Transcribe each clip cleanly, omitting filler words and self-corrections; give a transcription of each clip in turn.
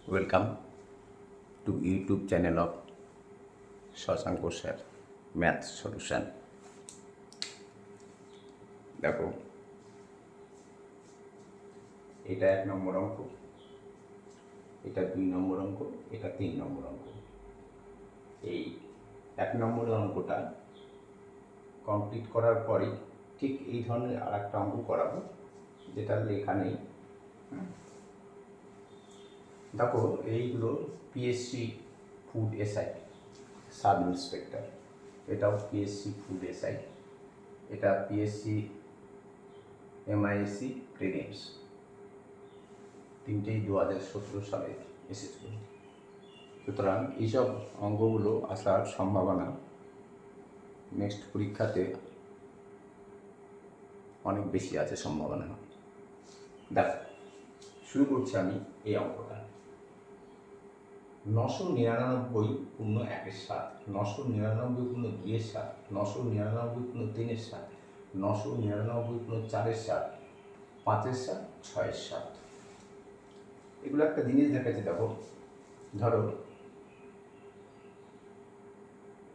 Welcome to YouTube channel of Shashanko Sir Math Solution. দেখো, এটা 1 নম্বর অঙ্ক, এটা 2 নম্বর অঙ্ক, এটা 3 নম্বর অঙ্ক। এই 1 নম্বরের অঙ্কটা কমপ্লিট করার পরই ঠিক এই ধরনের আরেকটা অঙ্ক করাবো, যেটা লেখা নেই। দেখো, এইগুলো PSC food SI sub inspector, এটাও পিএসসি ফুড এসআই, এটা পিএসসি এমআইএসসি প্রিলিমস, তিনটেই 2017 সালে এসেছিল। সুতরাং এইসব অঙ্কগুলো আসার সম্ভাবনা নেক্সট পরীক্ষাতে অনেক বেশি আছে সম্ভাবনা। দেখো, শুরু করছি আমি এই অঙ্কটা। 999 পূর্ণ 1-এর 7, 999 পূর্ণ 2-এর 7, 999 পূর্ণ 3-এর 7, 999 পূর্ণ 4-এর 7, 5-এর 7, 6-এর 7। এগুলো একটা জিনিস দেখাচ্ছে। দেখো, ধরো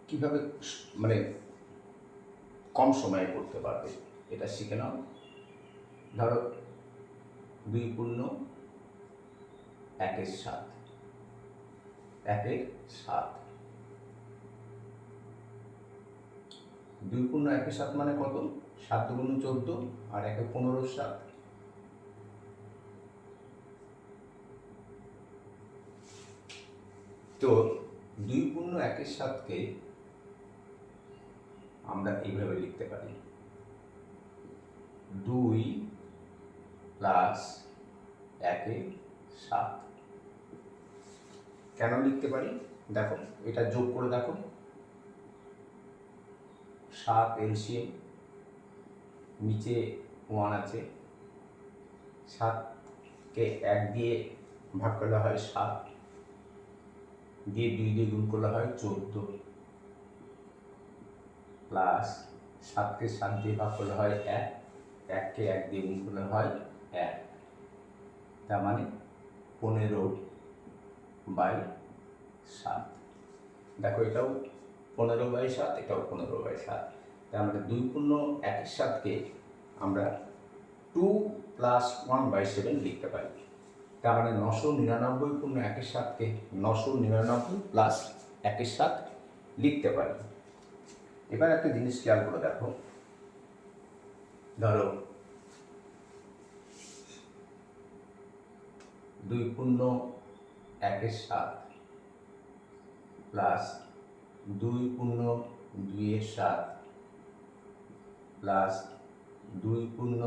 কীভাবে মানে কম সময়ে করতে পারবে এটা শিখে নাও। ধরো 2 পূর্ণ 1-এর 7, 1-এর 7, 2 পূর্ণ 1-এর 7 মানে কত? 7 গুণ 14 আর 1-এ 15-এর 7। তো 2 পূর্ণ 1-এর 7কে আমরা এইভাবে লিখতে পারি, 2 প্লাস 1-এর 7। কেন লিখতে পারি? দেখো, এটা যোগ করে দেখো, 7 এলসিএম, নিচে 1 আছে, 7কে 1 দিয়ে ভাগ করলে হয় 7, দিয়ে 2 দিয়ে গুণ করলে হয় 14, প্লাস 7কে 7 দিয়ে ভাগ করলে হয় 1, 1কে 1 দিয়ে গুণ করলে হয় 1, তার মানে 15/7। দেখো, এটাও 15/7, এটাও 15/7। তার মানে 2 পূর্ণ 1-এর 7কে আমরা 2 প্লাস 1/7 লিখতে পারি। তার মানে 999 পূর্ণ 1-এর 7কে 999 প্লাস 1-এর 7 লিখতে পারি। এবার একটা জিনিস খেয়াল করে দেখো, ধরো 2 পূর্ণ 1-এর 7 প্লাস 2 পূর্ণ 2-এর 7 প্লাস 2 পূর্ণ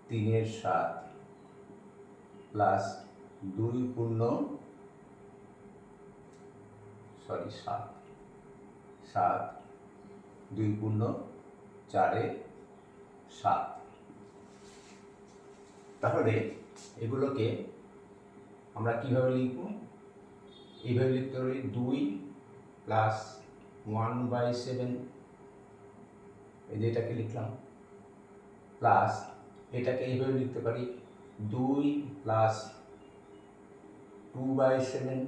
3-এর 7 প্লাস 2 পূর্ণ 7, 2 পূর্ণ 4-এর 7। তাহলে এগুলোকে আমরা কিভাবে লিখব? এইভাবে লিখতে পারি, 2 প্লাস 1/7, এই যে এটাকে লিখলাম, প্লাস এটাকে এইভাবে লিখতে পারি, 2 প্লাস 2/7,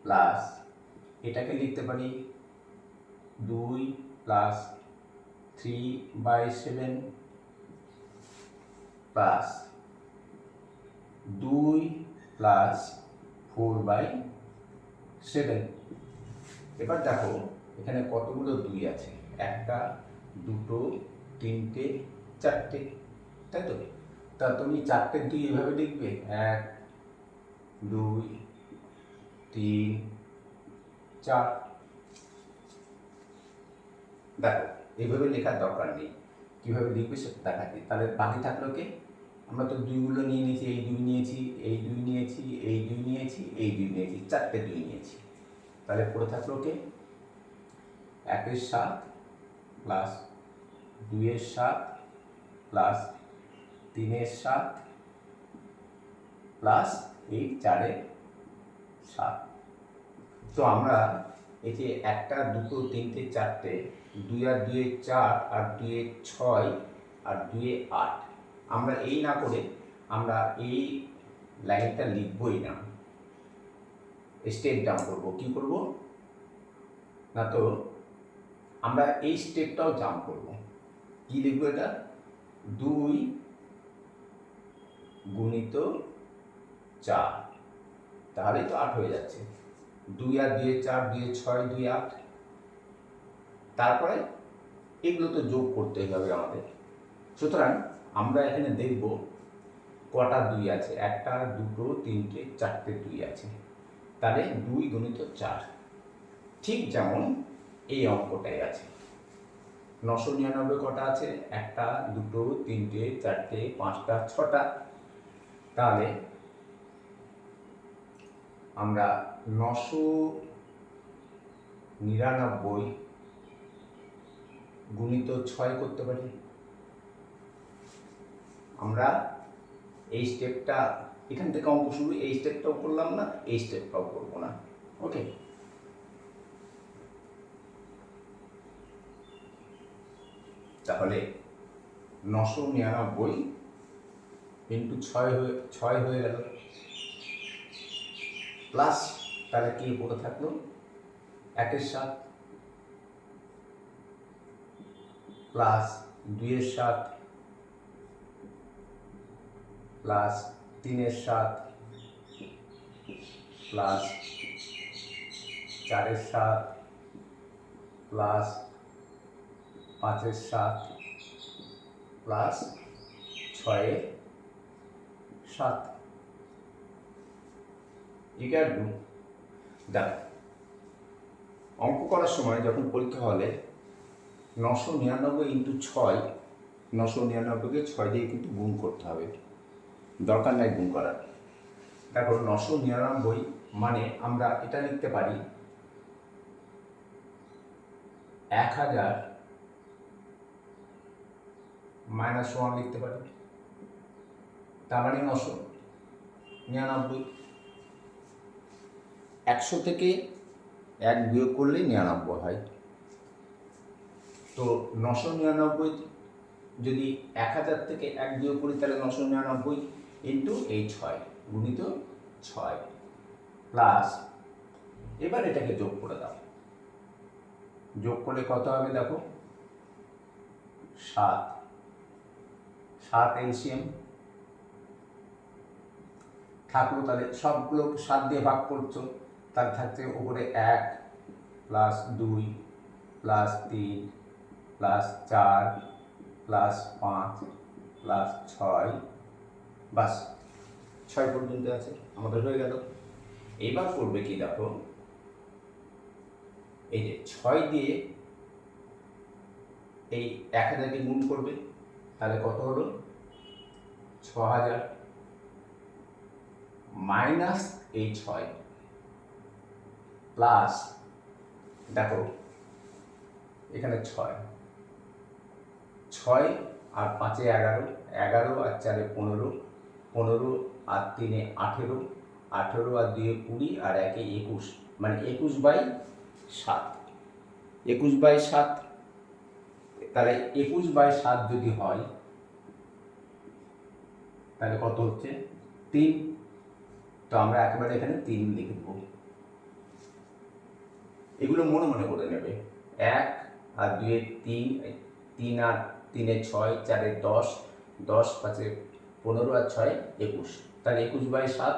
প্লাস এটাকে লিখতে পারি 2 প্লাস 3/7, প্লাস 2 প্লাস 4/7। এবার দেখো, এখানে কতগুলো 2 আছে? 1টা, 2টো, 3টে, 4টে, তাই তো? তা তুমি 4টে 2 এভাবে লিখবে, 1 2 3 4। দেখো, এইভাবে লেখার দরকার নেই, কীভাবে লিখবে সেটা দেখাচ্ছি। তাহলে বাকি থাকলো কে? আমরা তো 2গুলো নিয়ে নিয়েছি, এই 2 নিয়েছি, এই 2 নিয়েছি, এই 2 নিয়েছি, এই 2 নিয়েছি, 4টে 2 নিয়েছি। তাহলে পড়ে থাকলো কে? 1-এর 7 প্লাস 2-এর 7 প্লাস 3-এর 7 প্লাস এই 4-এর 7। তো আমরা এই যে 1টা, 2টো, 3টে, 4টে, 2 আর 2 4 আর 2 6 আর 2 8, আমরা এই না করে আমরা এই লাইনটা লিখবই না, স্টেপ ডাউন করবো। কি করব না, তো আমরা এই স্টেপটাও জাম্প করব। কি লিখবো এটা, 2 গুণিত 4, তাহলেই তো 8 হয়ে যাচ্ছে। 2 আর 2 4, 2 6, 2 8। তারপরে এগুলো তো যোগ করতে হবে আমাদের। সুতরাং আমরা এখানে দেখব কটা 2 আছে, 1টা 2টো 3টে 4টে 2 আছে। তাহলে 2 গুণিত 4, ঠিক যেমন এই অঙ্কটাই আছে। 999 কটা আছে, 1টা 2টো 3টে 4টে 5টা 6টা। তাহলে আমরা 999 গুণিত 6 করতে পারি। আমরা এই স্টেপটা এখান থেকে অঙ্ক শুরু, এই স্টেপটাও করলাম না, এই স্টেপটাও করবো না। ওকে, তাহলে 999 ইন্টু 6 হয়ে গেল, প্লাস তাহলে কি পড়ে থাকলো 1-এর 7, প্লাস 2-এর 7, প্লাস 3-এর 7, প্লাস 4-এর 7, প্লাস 5-এর 7, প্লাস 6-এর 7। ইকুয়াল টু, দেখ অঙ্ক করার সময় যখন পরীক্ষা হলে 999 ইন্টু 6, 999কে 6 দিয়ে কিন্তু গুণ করতে হবে, দরকার নাই গুণ করার। দেখো 999 মানে আমরা এটা লিখতে পারি 1000 মাইনাস 1 লিখতে পারি, তার মানে 999। 100 থেকে 1 বিয়োগ করলেই 99 হয়। তো 999 যদি 1000 থেকে 1 বিয়োগ করি তাহলে 999 ইন্টু এই 6 গুণিত 6, প্লাস এবার এটাকে যোগ করে দাও। যোগ করলে কত হবে দেখো, 7, 7 এলসিএম থাকলো। তাহলে সবগুলো 7 দিয়ে ভাগ করছো, তার থাকছে উপরে 1 plus 2 plus 3 plus 4 plus 5 plus 6, বাস 6 পর্যন্ত আছে, আমাদের হয়ে গেল। এবার করবে কি দেখো, এই যে 6 দিয়ে এই 1000কে গুণ করবে, তাহলে কত হলো 6000 মাইনাস এই 6 প্লাস, দেখো এখানে 6 আর 5-এ 11, 11 আর 4-এ 15, 15 আর 3-এ 18, 18 আর 2-এ 20 আর 1-এ 21, মানে 21/7, 21/7। তাহলে 21/7 যদি হয় তাহলে কত হচ্ছে 3। তো আমরা একেবারে এখানে 3 লিখে দেবো। এগুলো মনে মনে করে নেবে, 1 আর 2-এ 3, 3 আর 3-এ 6, 4-এ 10, 10 5-এ 15 আর 6-এ 21, তাহলে 21/7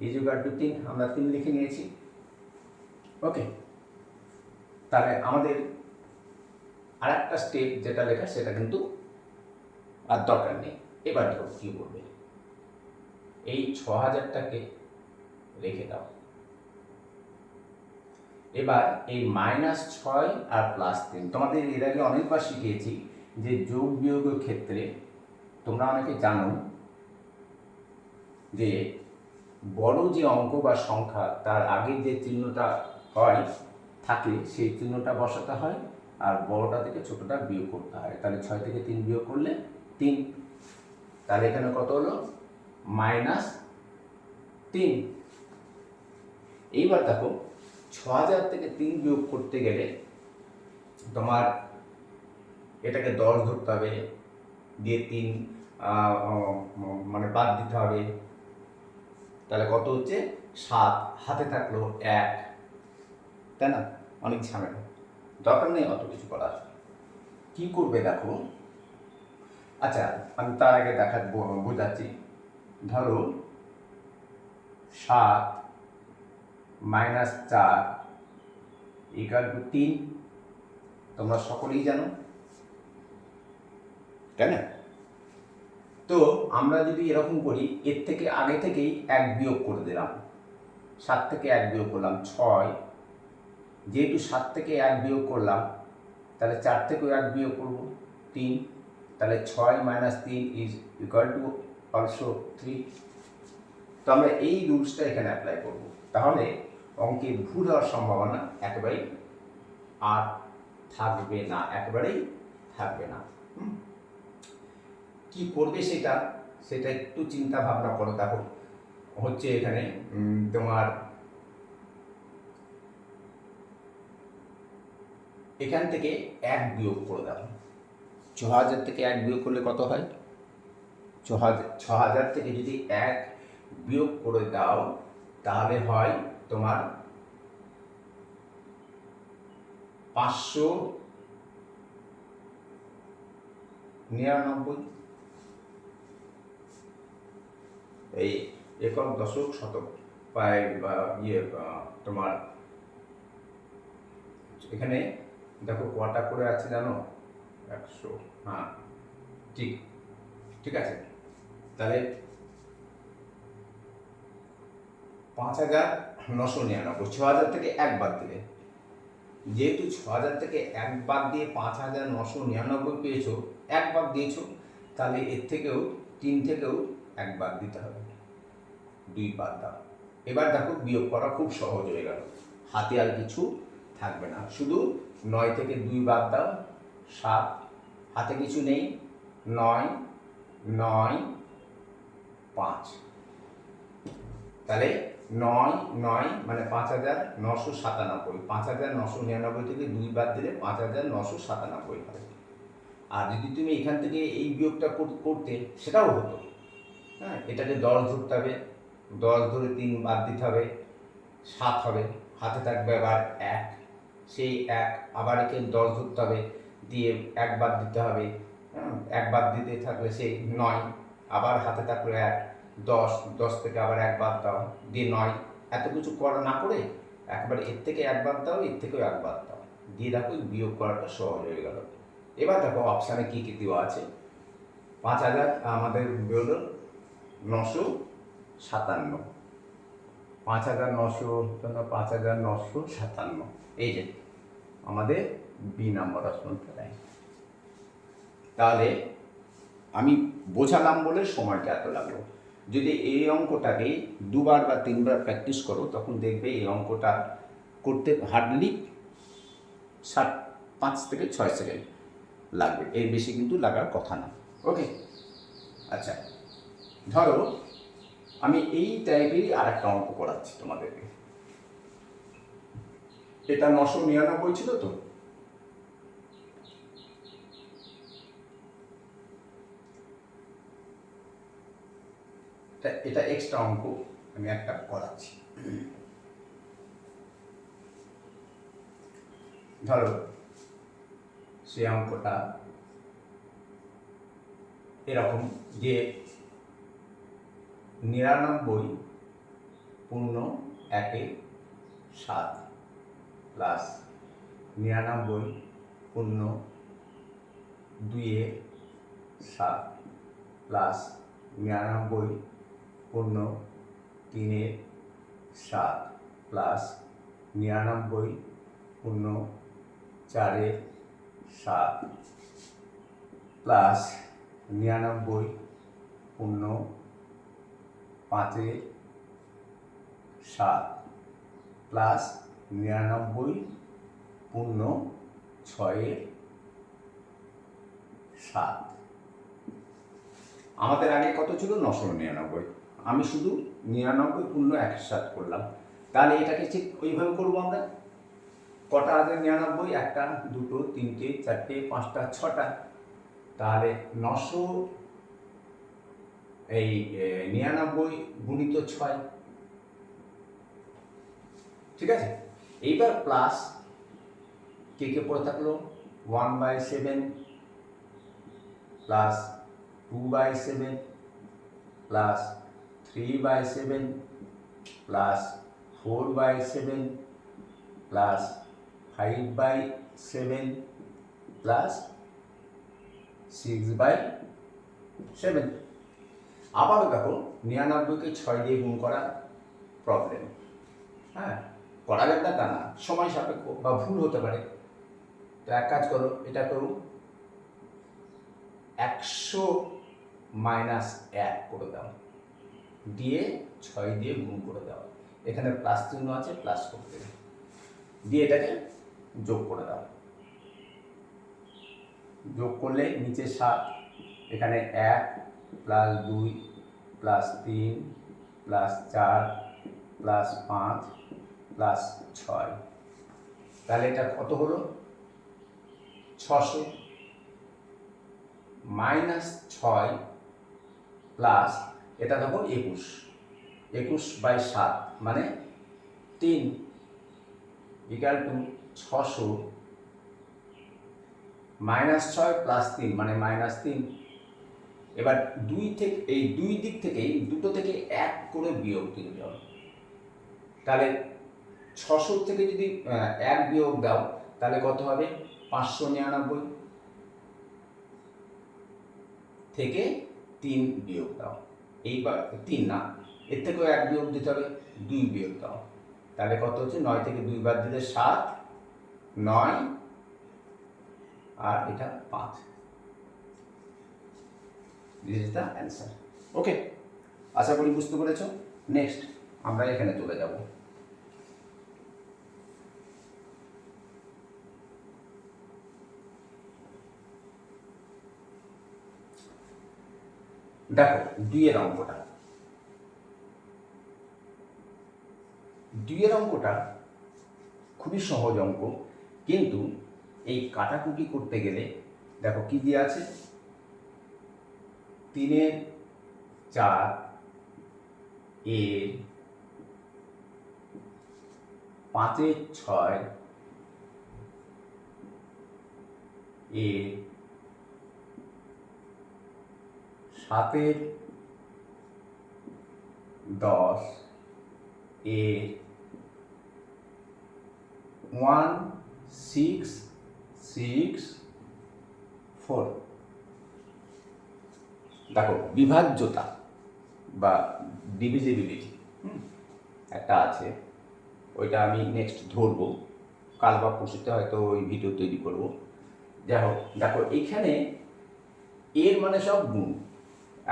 ইকুয়াল টু 3, আমরা 3 লিখে নিয়েছি। ওকে, তাহলে আমাদের আর একটা স্টেপ যেটা লেখা সেটা কিন্তু আর দরকার নেই। এবার দেখো কি করবে, এই 6000টাকে রেখে দাও। এবার এই -6 আর +3, তোমাদের এর আগে অনেকবার শিখিয়েছি যে যোগ বিয়োগের ক্ষেত্রে তোমরা অনেকে জানো যে বড় যে অঙ্ক বা সংখ্যা তার আগে যে চিহ্নটা হয় থাকে সেই চিহ্নটা বসাতে হয়, আর বড়টা থেকে ছোটটা বিয়োগ করতে হয়। তাহলে 6 থেকে 3 বিয়োগ করলে 3, তাহলে এখানে কত হলো -3। এইবার দেখো 6000 থেকে 3 বিয়োগ করতে গেলে তোমার এটাকে 10 ধরতে হবে, দিয়ে 3 মানে বাদ দিতে হবে। তাহলে কত হচ্ছে 7, হাতে থাকলো 1, তাই না? অনেক ঝামেলা, দরকার নেই অত কিছু করার। কি করবে দেখো, আচ্ছা আমি তার আগে বোঝাচ্ছি। ধরো 7 - 4 = 3, তোমরা সকলেই জানো, তাই না? তো আমরা যদি এরকম করি, এর থেকে আগে থেকেই 1 বিয়োগ করে দিলাম, 7 থেকে 1 বিয়োগ করলাম 6, যেহেতু 7 থেকে 1 বিয়োগ করলাম তাহলে 4 থেকেও 1 বিয়োগ করব 3, তাহলে 6 - 3 = অলসো 3। তো আমরা এই রুলসটা এখানে অ্যাপ্লাই করব, তাহলে অঙ্কে ভুল হওয়ার সম্ভাবনা একেবারেই আর থাকবে না, একেবারেই থাকবে না। কি করবে সেটা একটু চিন্তা ভাবনা করো। দেখো হচ্ছে এখানে তোমার এখান থেকে 1 বিয়োগ করে দাও। 6000 থেকে 1 বিয়োগ করলে কত হয়? 6000 থেকে যদি 1 বিয়োগ করে দাও তাহলে হয় তোমার 599। এই একক, দশক, শতক প্রায় তোমার এখানে দেখো কটা করে আছে জানো? 100, হ্যাঁ ঠিক, ঠিক আছে। তাহলে 5999, 6000 থেকে 1 বাদ দিলে, যেহেতু 6000 থেকে 1 বাদ দিয়ে 5999 পেয়েছো, 1 বাদ দিয়েছো, তাহলে এর থেকেও 3 থেকেও 1 বাদ দিতে হবে, 2 বাদ দাও। এবার দেখো বিয়োগ করা খুব সহজ হয়ে গেল, হাতে আর কিছু থাকবে না, শুধু 9 থেকে 2 বাদ দাও 7, হাতে কিছু নেই, 9, 9, 5, তাহলে 9, 9 মানে 5997, 5999 থেকে 2 বাদ দিলে 5997 হবে। আর যদি তুমি এখান থেকে এই বিয়োগটা করতে সেটাও হতো, হ্যাঁ, এটাকে 10 ধরতে হবে, 10 ধরে 3 বাদ দিতে হবে, 7 হবে, হাতে থাকবে আবার 1, সেই 1 আবার একে 10 ধরতে হবে, দিয়ে 1 বাদ দিতে হবে, 1 বাদ দিতে থাকলে সেই 9, আবার হাতে থাকলো 1, 10, 10 থেকে আবার 1 বাদ দাও, দিয়ে 9, এত কিছু করা না করে একবার এর থেকে 1 বাদ দাও, এর থেকেও 1 বাদ দাও, দিয়ে দেখো বিয়োগ করাটা সহজ হয়ে গেল। এবার দেখো অপশানে কী কী দেওয়া আছে। 5000 আমাদের বেরোলো 957, 5957, এই যে আমাদের বি নাম্বার অপশনটা দেয়। তাহলে আমি বোঝালাম বলে সময়টা এত লাগলো। যদি এই অঙ্কটাকে 2 বার বা 3 বার প্র্যাকটিস করো তখন দেখবে এই অঙ্কটা করতে হার্ডলি 5 থেকে 6 সেকেন্ড লাগবে, এর বেশি কিন্তু লাগার কথা না। ওকে, আচ্ছা ধরো আমি এই টাইপেরই আর একটা অঙ্ক করাচ্ছি তোমাদেরকে। এটা 999 ছিল তো, এটা এক্সট্রা অঙ্ক আমি একটা করাচ্ছি। ধরো সে অঙ্কটা এরকম যে 99 পূর্ণ 1-7 প্লাস 99 পূর্ণ 2-7 প্লাস 99 পূর্ণ 3-7 প্লাস 99 পূর্ণ 4-7 প্লাস 99 পূর্ণ 5-7 প্লাস 99 পূর্ণ 6-7। আমাদের আগে কত ছিল? 999। আমি শুধু 99 পূর্ণ 1-7 করলাম। তাহলে এটাকে ঠিক ওইভাবে করবো আমরা। কটা আছে 99? 1টা, 2টো, 3টে, 4টে, 5টা, 6টা। তাহলে 900 এই 99 গুণিত 6, ঠিক আছে। এইবার প্লাস কে পড়ে থাকলো 1/7 plus 2/7 plus 3/7 plus 4/7 plus 5/7 plus 6/7। আবারও দেখো 99কে 6 দিয়ে গুণ করা প্রবলেম, হ্যাঁ, করা যাবে না তা না, সময় সাপেক্ষ বা ভুল হতে পারে। তো এক কাজ করো, এটা করো 100 - 1 করে দাও, দিয়ে 6 দিয়ে গুণ করে দাও, এখানে প্লাস চিহ্ন আছে, প্লাস করতে দেবে, দিয়ে এটাকে যোগ করে দাও। যোগ করলে নিচে 7, এখানে 1 plus 2 plus 3 plus 4 plus 5 plus 6, তাহলে এটা কত হলো 600 -6 প্লাস এটা দেখো 21/7 মানে 3 ইকুয়াল টু 600 -6 প্লাস 3 মানে -3। এবার দুই দিক থেকেই দুটো থেকে 1 করে বিয়োগ দিতে হবে। তাহলে 600 থেকে যদি 1 বিয়োগ দাও তাহলে কত হবে 599 থেকে 3 বিয়োগ দাও, এইবার 3 না, এর থেকেও 1 বিয়োগ দিতে হবে, 2 বিয়োগ দাও, তাহলে কত হচ্ছে 9 থেকে 2 বাদ দিলে 7, 9 আর এটা 5। This is the answer. Okay, আশা করি বুঝতে পেরেছ। নেক্সট আমরা এখানে চলে যাব। দেখো 2 এর অঙ্কটা, 2 এর অঙ্কটা খুবই সহজ অঙ্ক, কিন্তু এই কাটাকুটি করতে গেলে দেখো কি দিয়ে আছে, 3 4 5 6 7 10 1 6 6 4। দেখো বিভাজ্যতা বা ডিভিজিবিলিটি একটা আছে, ওইটা আমি নেক্সট ধরবো, কাল বা পরশুতে হয়তো ওই ভিডিও তৈরি করব। যাই হোক, দেখো এইখানে এর মানে সব গুণ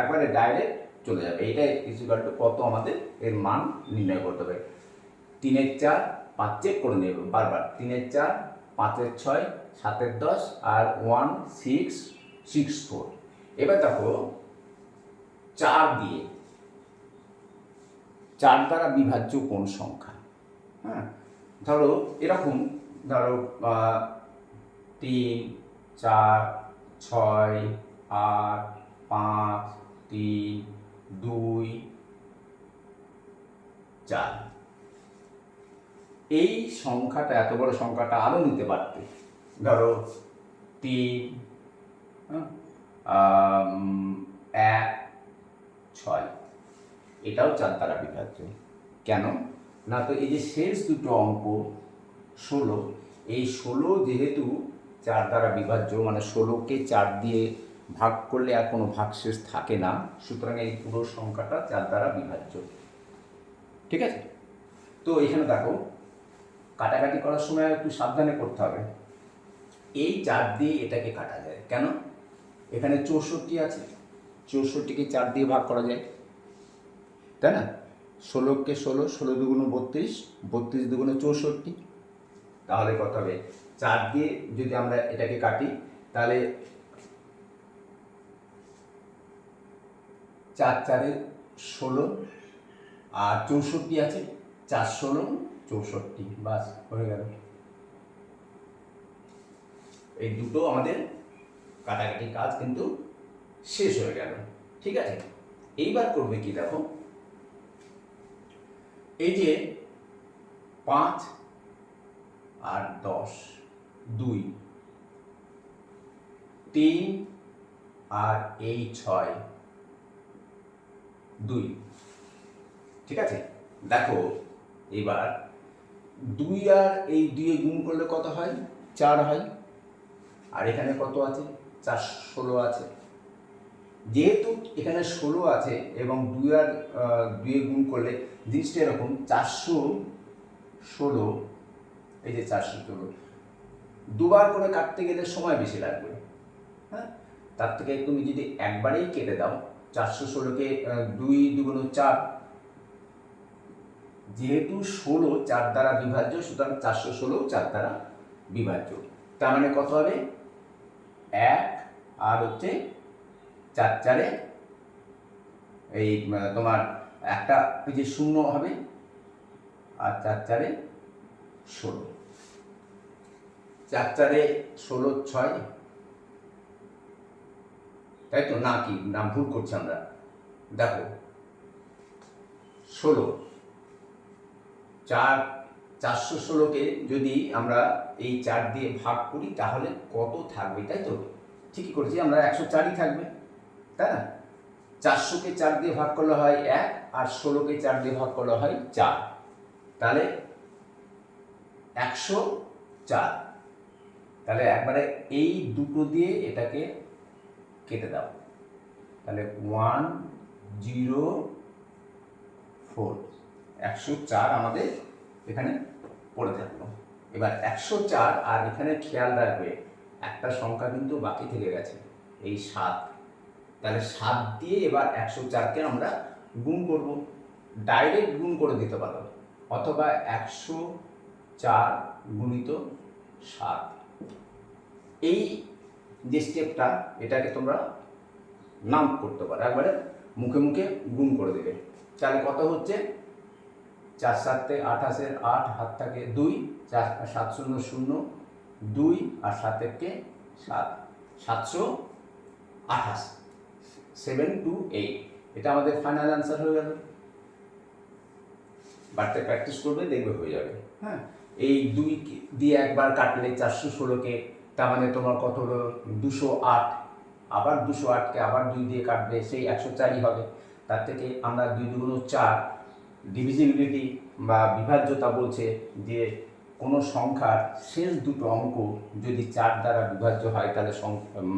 একবারে ডাইরেক্ট চলে যাবে, এটা ইকুয়াল টু কত আমাদের এর মান নির্ণয় করতে হবে। 3 4 5 চেক করে নেব বারবার, 3 4 5 6 7 10 আর 1 6 6 4। এবার দেখো 4 দিয়ে 4 দ্বারা বিভাজ্য কোন সংখ্যা, হ্যাঁ, ধরো এরকম, ধরো 3 4 6 8 5 3 2 4। এই সংখ্যাটা, এত বড় সংখ্যাটা আরও নিতে পারতে, ধরো 3 1 6, এটাও 4 দ্বারা বিভাজ্য। কেন না, তো এই যে শেষ দুটো অঙ্ক 16, এই 16 যেহেতু 4 দ্বারা বিভাজ্য, মানে 16কে 4 দিয়ে ভাগ করলে আর কোনো ভাগশেষ থাকে না, সুতরাং এই পুরো সংখ্যাটা 4 দ্বারা বিভাজ্য। ঠিক আছে, তো এখানে দেখো কাটাকাটি করার সময় একটু সাবধানে করতে হবে। এই 4 দিয়ে এটাকে কাটা যায়, কেন, এখানে 64 আছে, 64কে 4 দিয়ে ভাগ করা যায়, তাই না। 16কে 16, 16 দুগুণ 32, 32 দুগুণ 64, তাহলে কত হবে 4 দিয়ে যদি আমরা এটাকে কাটি তাহলে 4 4 16 আর 64 আছে, 4 16 64, বাস হয়ে গেল। এই দুটো আমাদের কাটাকাটি কাজ কিন্তু শেষ হয়ে গেল। ঠিক আছে, এইবার করবে কি দেখো, এই যে 5 আর 10, 2, 3 আর এই 6, 2, ঠিক আছে। দেখো এবার 2 আর এই 2 গুণ করলে কত হয়? 4 হয়। আর এখানে কত আছে? 416 আছে। যেহেতু এখানে 16 আছে এবং 2 আর 2 গুণ করলে জিনিসটা এরকম 416, এই যে 416 দুবার করে কাটতে গেলে সময় বেশি লাগবে, হ্যাঁ। তার থেকে তুমি যদি একবারেই কেটে দাও, 416কে 2 2 4, যেহেতু 16 4 দ্বারা বিভাজ্য, সুতরাং 416 4 দ্বারা বিভাজ্য। তার মানে কত হবে? 1 আর হচ্ছে 4 4-এ এই তোমার একটা ওই যে 0 হবে, আর 4 4-এ 16, 4 4-এ 16 6, তাই তো? না কি না ভুল করছি আমরা? দেখো 16 416কে যদি আমরা এই 4 দিয়ে ভাগ করি তাহলে কত থাকবে, তাই তো? ঠিকই করেছি আমরা, 104ই থাকবে, তাই না? 400কে 4 দিয়ে ভাগ করলে হয় 1, আর 16কে 4 দিয়ে ভাগ করলে হয় 4, তাহলে 104। তাহলে একবারে এই দুটো দিয়ে এটাকে কেটে দাও, তাহলে 104, 104 আমাদের এখানে পড়ে থাকলো। এবার 104, আর এখানে খেয়াল রাখবে একটা সংখ্যা কিন্তু বাকি থেকে গেছে, এই 7। তাহলে 7 দিয়ে এবার 104কে আমরা গুণ করব। ডাইরেক্ট গুণ করে দিতে পারো, অথবা 104 গুণিত 7, এই যে স্টেপটা, এটাকে তোমরা নাম করতে পারো, একবারে মুখে মুখে গুণ করে দেবে। তাহলে কত হচ্ছে? 4 7 28, 8 হাত থাকে 2, 4 7 0 0 2, আর 7 1 7, 728, 728। এটা আমাদের ফাইনাল অ্যান্সার হয়ে গেল। বাড়িতে প্র্যাকটিস করবে, দেখবে হয়ে যাবে। হ্যাঁ, এই 2 দিয়ে একবার কাটলে 416কে, তার মানে তোমার কত হলো? 208। আবার 208কে আবার 2 দিয়ে কাটবে, সেই 104ই হবে। তার থেকে আমরা 2 2 4, ডিভিজিবিলিটি বা বিভাজ্যতা বলছে যে কোনো সংখ্যার শেষ দুটো অঙ্ক যদি 4 দ্বারা বিভাজ্য হয়, তাহলে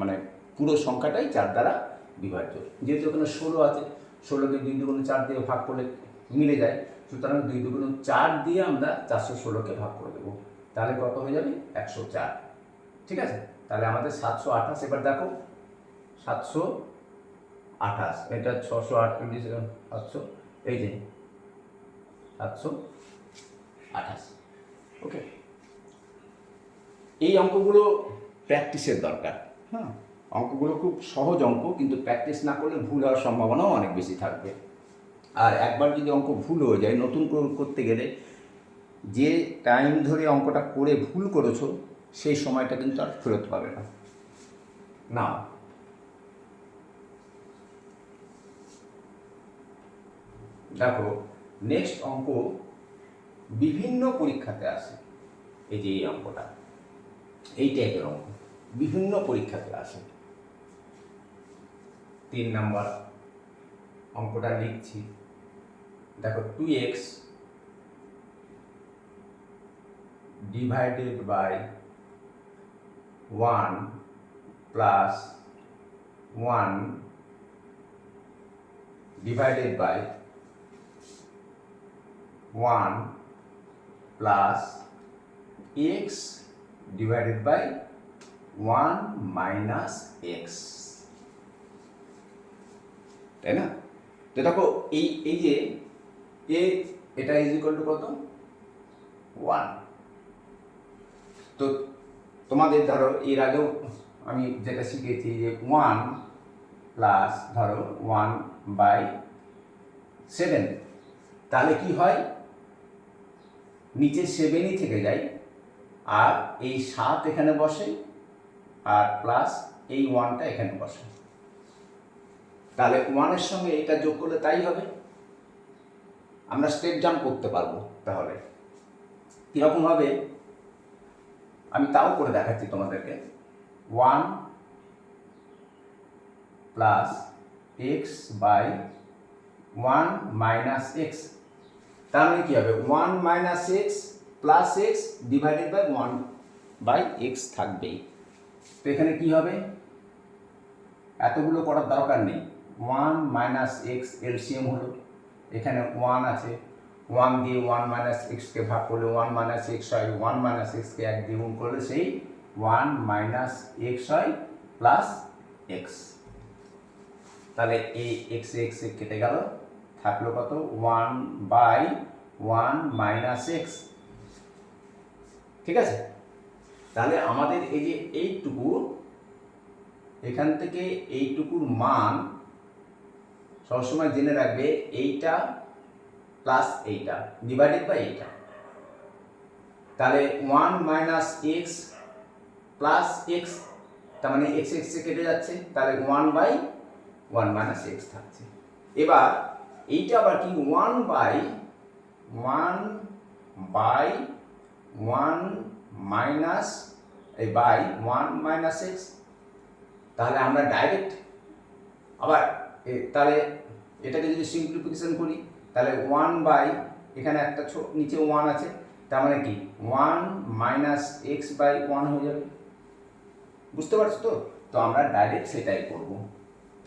মানে পুরো সংখ্যাটাই 4 দ্বারা বিভাজ্য। যেহেতু এখানে 16 আছে, 16কে 2 2 4 দিয়ে ভাগ করলে মিলে যায়, সুতরাং 2 2 4 দিয়ে আমরা 416কে ভাগ করে দেবো, তাহলে কত হয়ে যাবে? 104। ঠিক আছে, তাহলে আমাদের 728। এবার দেখো 728, এটা 628, 700, এই যে 728। ওকে, এই অঙ্কগুলো প্র্যাকটিসের দরকার। হ্যাঁ, অঙ্কগুলো খুব সহজ অঙ্ক, কিন্তু প্র্যাকটিস না করলে ভুল হওয়ার সম্ভাবনাও অনেক বেশি থাকবে। আর একবার যদি অঙ্ক ভুল হয়ে যায়, নতুন করতে গেলে যে টাইম ধরে অঙ্কটা করে ভুল করেছো, সেই সময়টা কিন্তু আর ফেরত পাবে না। না, দেখো নেক্সট অঙ্ক বিভিন্ন পরীক্ষাতে আসে। এই যে এই অঙ্কটা, এই টাইপের অঙ্ক বিভিন্ন পরীক্ষাতে আসে। 3 নাম্বার অঙ্কটা লিখছি। দেখো 2x divided by 1 plus 1 divided by 1 plus x divided by 1 minus x, তাই না? তো দেখো এই যে এটা ইজ ইকুয়াল টু কত? 1। তো তোমাদের ধরো এর আগেও আমি যেটা শিখেছি যে 1 প্লাস ধরো 1/7, তাহলে কি হয়? নিচে 7ই থেকে যায়, আর এই 7 এখানে বসে, আর প্লাস এই 1টা এখানে বসে। তাহলে 1-এর সঙ্গে এটা যোগ করলে তাই হবে। আমরা স্টেপ জাম্প করতে পারবো। তাহলে কীরকম হবে আমি তাও করে দেখাচ্ছি তোমাদেরকে। 1 plus x by 1 minus x, তার মানে কী হবে 1 minus x plus x divided by 1 by x থাকবেই। তো এখানে কী হবে, এতগুলো করার দরকার নেই। 1 মাইনাস এক্স এলসিএম হলো, এখানে 1 আছে, 1 দিয়ে 1 মাইনাস এক্সকে ভাগ করলে 1 মাইনাস এক্স হয়, 1 মাইনাস এক্সকে 1 দিয়ে গুণ করলে সেই 1 মাইনাস এক্স হয় প্লাস এক্স। তাহলে এই এক্স এক্স কেটে গেল, থাকলো কত 1 বাই 1 মাইনাস এক্স। ঠিক আছে, তাহলে আমাদের এই যে এইটুকু, এখান থেকে এইটুকুর মান সবসময় জেনে রাখবে, এইটা প্লাস এইটা ডিভাইডেড বাই এইটা। তাহলে 1 মাইনাস এক্স প্লাস এক্স, তার মানে এক্স এক্স কেটে যাচ্ছে, তাহলে 1 বাই 1 মাইনাস এক্স থাকছে। এবার এইটা আবার কি 1 বাই 1 মাইনাস এই বাই 1 মাইনাস এক্স। তাহলে আমরা ডাইরেক্ট আবার তাহলে এটাকে যদি সিম্পলিফিকেশন করি, তাহলে 1 বাই এখানে একটা নিচে 1 আছে, তার মানে কি 1 মাইনাস এক্স বাই 1 হয়ে যাবে। বুঝতে পারছো তো? তো আমরা ডাইরেক্ট সেটাই করব,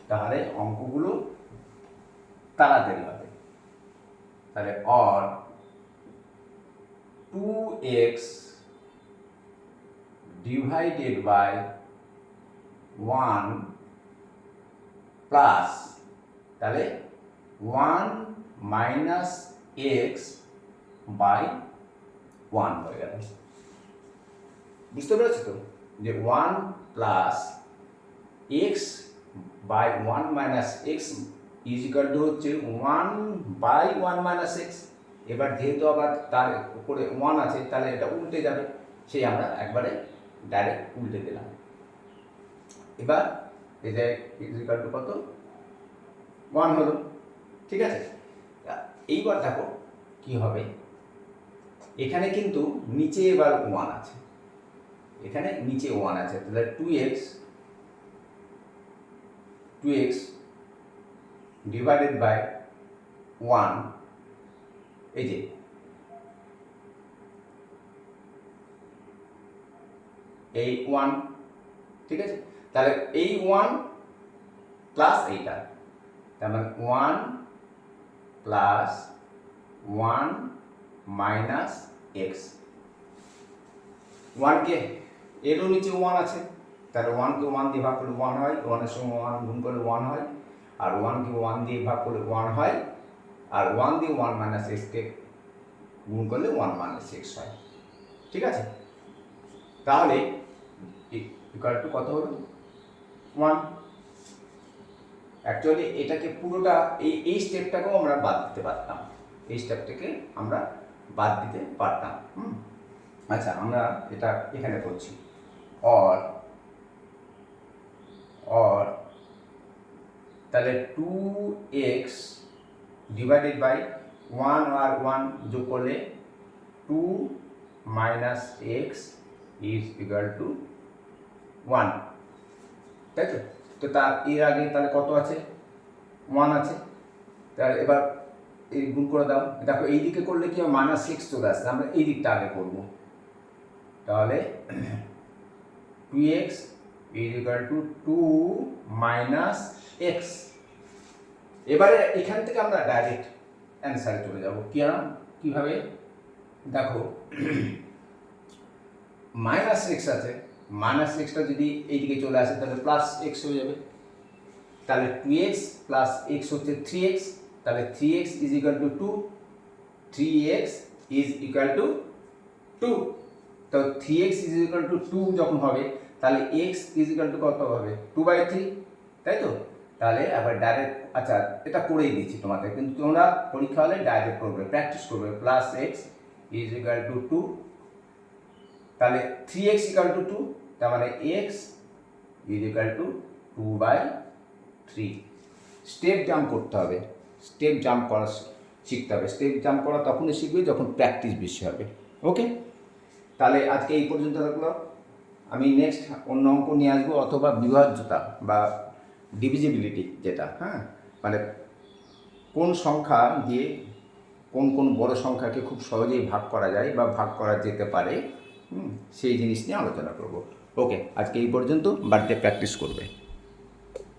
তাহলে অঙ্কগুলো তাড়াতাড়ি হবে। তাহলে or 2x divided by 1 plus, তাহলে 1 মাইনাস এক্স বাই 1 হয়ে গেল। বুঝতে পেরেছো তো যে 1 plus x by 1 minus x is equal to হচ্ছে 1 বাই 1 মাইনাস এক্স। এবার যেহেতু আবার তার উপরে 1 আছে, তাহলে এটা উল্টে যাবে, সেই আমরা একবারে ডাইরেক্ট উল্টে দিলাম। এবার এটা ইজ ইকুয়াল টু কত 1 হলো। ঠিক আছে, এইবার দেখো কি হবে, এখানে কিন্তু নিচে এবার 1 আছে, এখানে নিচে 1 আছে, তাহলে 2x ডিভাইডেড বাই 1, এই যে এই 1, ঠিক আছে, তাহলে এই 1 প্লাস এইটা, তার মানে 1 প্লাস 1 মাইনাস এক্স। 1কে এরও নিচে 1 আছে, তাহলে 1কে 1 দিয়ে ভাগ করলে 1 হয়, 1-এর সঙ্গে 1 গুণ করলে 1 হয়, আর 1কে 1 দিয়ে ভাগ করলে 1 হয়, আর 1 দিয়ে 1 মাইনাস এক্সকে গুণ করলে 1 মাইনাস এক্স হয়। ঠিক আছে, তাহলে ইকুয়াল টু কত হলো 1। অ্যাকচুয়ালি এটাকে পুরোটা এই স্টেপটাকেও আমরা বাদ দিতে পারতাম, এই স্টেপটাকে আমরা বাদ দিতে পারতাম। আচ্ছা, আমরা এটা এখানে করছি, অর তাহলে 2x ডিভাইডেড বাই 1 আর 1 যোগ করলে 2 minus x is equal two 1, তাই তো? তো তার এর আগে তাহলে কত আছে 1 আছে, তাহলে এবার এই গুণ করে দাও। দেখো এই দিকে করলে কি হবে মাইনাস এক্স চলে আসছে, আমরা এই দিকটা আগে করব। তাহলে 2x is equal two 2 minus x. এবারে এখান থেকে আমরা ডাইরেক্ট অ্যান্সারে চলে যাব। কিভাবে দেখো, মাইনাস এক্স আছে, মাইনাস এক্সটা যদি এইদিকে চলে আসে তাহলে প্লাস এক্স হয়ে যাবে, তাহলে 2x প্লাস এক্স হচ্ছে 3x, তাহলে 3x is equal two 2, 3x is equal two 2। তো 3x ইজ ইকুয়াল টু 2 যখন হবে, তাহলে x ইজ ইকুয়াল টু কত হবে 2/3, তাই তো? তাহলে আবার ডাইরেক্ট, আচ্ছা এটা করেই দিচ্ছি তোমাদের, কিন্তু তোমরা পরীক্ষা হলে ডাইরেক্ট করবে, প্র্যাকটিস করবে। Plus x is equal two 2, তাহলে 3x ইকুয়াল টু 2, তার মানে x is equal two 2/3। Step jump করতে হবে, স্টেপ জাম্প করা শিখতে হবে। স্টেপ জাম্প করা তখনই শিখবে যখন প্র্যাকটিস বেশি হবে। ওকে, তাহলে আজকে এই পর্যন্ত থাকলো। আমি নেক্সট অন্য অঙ্ক নিয়ে আসবো, অথবা বিভাজ্যতা বা ডিভিজিবিলিটি যেটা, হ্যাঁ, মানে কোন সংখ্যা দিয়ে কোন বড় সংখ্যাকে খুব সহজেই ভাগ করা যায় বা ভাগ করা যেতে পারে, সেই জিনিস নিয়ে আলোচনা করব। ওকে, আজকে এই পর্যন্ত, বাড়িতে প্র্যাকটিস করবে।